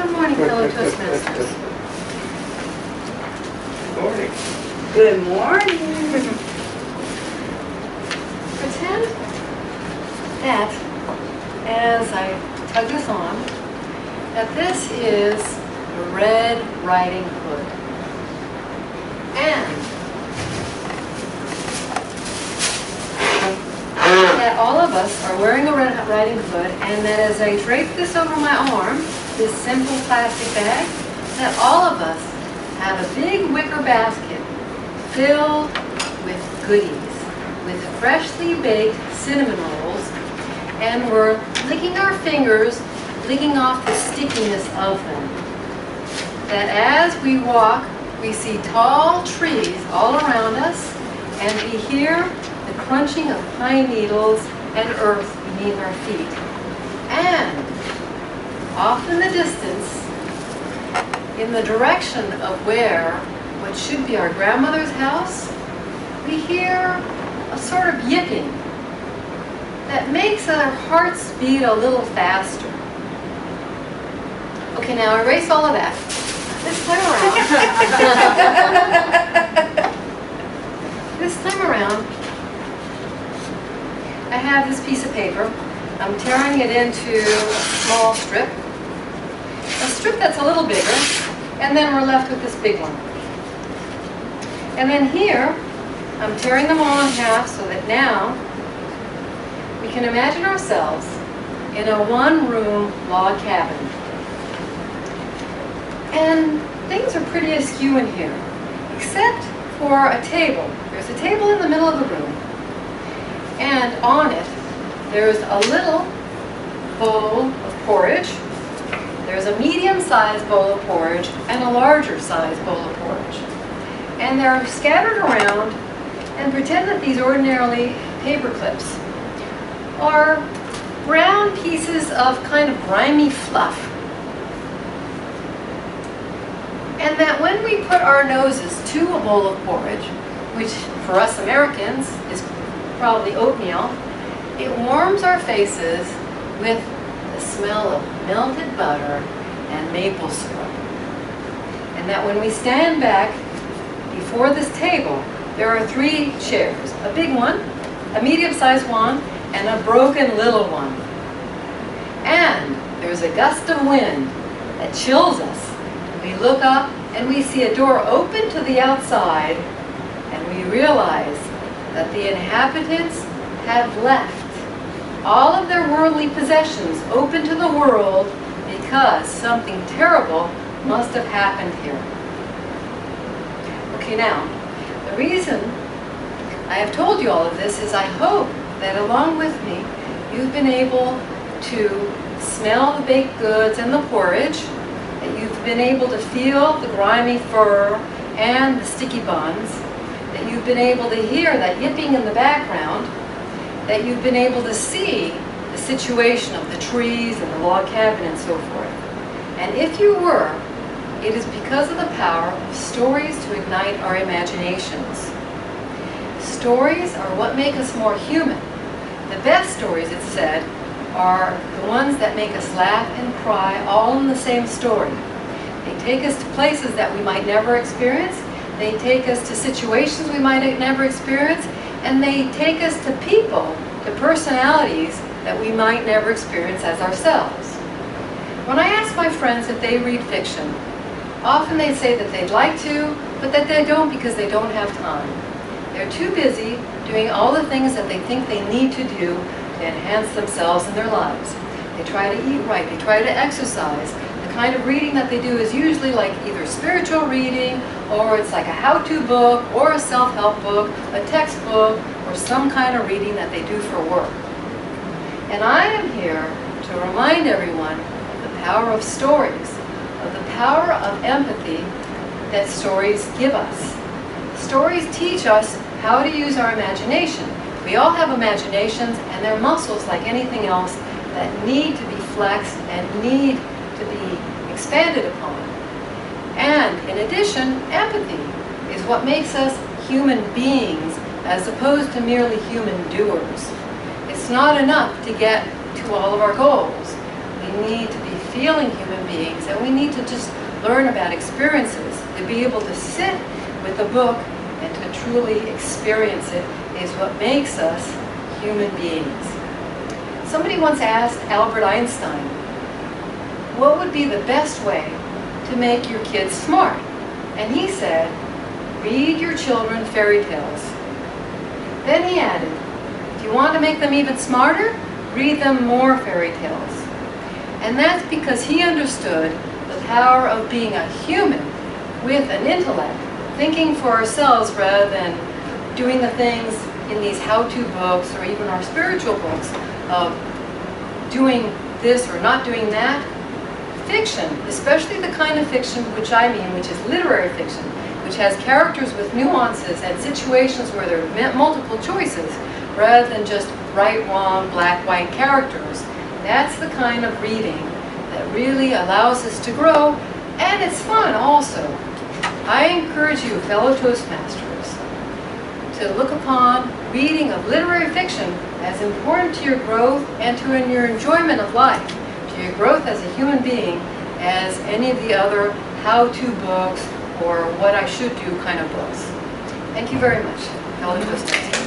Good morning, fellow Toastmasters. Good morning. Good morning. Pretend that, as I tug this on, that this is a Red Riding Hood. And that all of us are wearing a Red Riding Hood, and that as I drape this over my arm, this simple plastic bag, that all of us have a big wicker basket filled with goodies, with freshly baked cinnamon rolls, and we're licking our fingers, licking off the stickiness of them. That as we walk, we see tall trees all around us, and we hear the crunching of pine needles and earth beneath our feet. And off in the distance, in the direction of where what should be our grandmother's house, we hear a sort of yipping that makes our hearts beat a little faster. Okay, now erase all of that. This time around, this time around, I have this piece of paper. I'm tearing it into a small strip that's a little bigger, and then we're left with this big one. And then here, I'm tearing them all in half so that now we can imagine ourselves in a one-room log cabin. And things are pretty askew in here, except for a table. There's a table in the middle of the room, and on it, there's a little bowl of porridge. There's a medium-sized bowl of porridge and a larger-sized bowl of porridge. And they're scattered around, and pretend that these ordinarily paper clips are brown pieces of kind of grimy fluff. And that when we put our noses to a bowl of porridge, which for us Americans is probably oatmeal, it warms our faces with the smell of melted butter and maple syrup. And that when we stand back before this table, there are 3 chairs, a big one, a medium-sized one, and a broken little one. And there's a gust of wind that chills us. We look up and we see a door open to the outside, and we realize that the inhabitants have left all of their worldly possessions open to the world because something terrible must have happened here. Okay, now, the reason I have told you all of this is I hope that along with me, you've been able to smell the baked goods and the porridge, that you've been able to feel the grimy fur and the sticky buns, that you've been able to hear that yipping in the background, that you've been able to see the situation of the trees and the log cabin and so forth. And if you were, it is because of the power of stories to ignite our imaginations. Stories are what make us more human. The best stories, it's said, are the ones that make us laugh and cry all in the same story. They take us to places that we might never experience. They take us to situations we might never experience. And they take us to people, to personalities that we might never experience as ourselves. When I ask my friends if they read fiction, often they say that they'd like to, but that they don't because they don't have time. They're too busy doing all the things that they think they need to do to enhance themselves and their lives. They try to eat right, they try to exercise. The kind of reading that they do is usually like either spiritual reading, or it's like a how-to book, or a self-help book, a textbook, or some kind of reading that they do for work. And I am here to remind everyone of the power of stories, of the power of empathy that stories give us. Stories teach us how to use our imagination. We all have imaginations, and they're muscles like anything else that need to be flexed and need to be expanded upon. And in addition, empathy is what makes us human beings as opposed to merely human doers. It's not enough to get to all of our goals. We need to be feeling human beings, and we need to just learn about experiences. To be able to sit with a book and to truly experience it is what makes us human beings. Somebody once asked Albert Einstein, what would be the best way to make your kids smart? And he said, read your children fairy tales. Then he added, if you want to make them even smarter, read them more fairy tales. And that's because he understood the power of being a human with an intellect, thinking for ourselves rather than doing the things in these how-to books or even our spiritual books of doing this or not doing that. Fiction, especially the kind of fiction which I mean, which is literary fiction, which has characters with nuances and situations where there are multiple choices, rather than just right, wrong, black, white characters. That's the kind of reading that really allows us to grow, and it's fun also. I encourage you, fellow Toastmasters, to look upon reading of literary fiction as important to your growth and to your enjoyment of life, to your growth as a human being, as any of the other how-to books or what I should do kind of books. Thank you very much, fellow Toastmasters.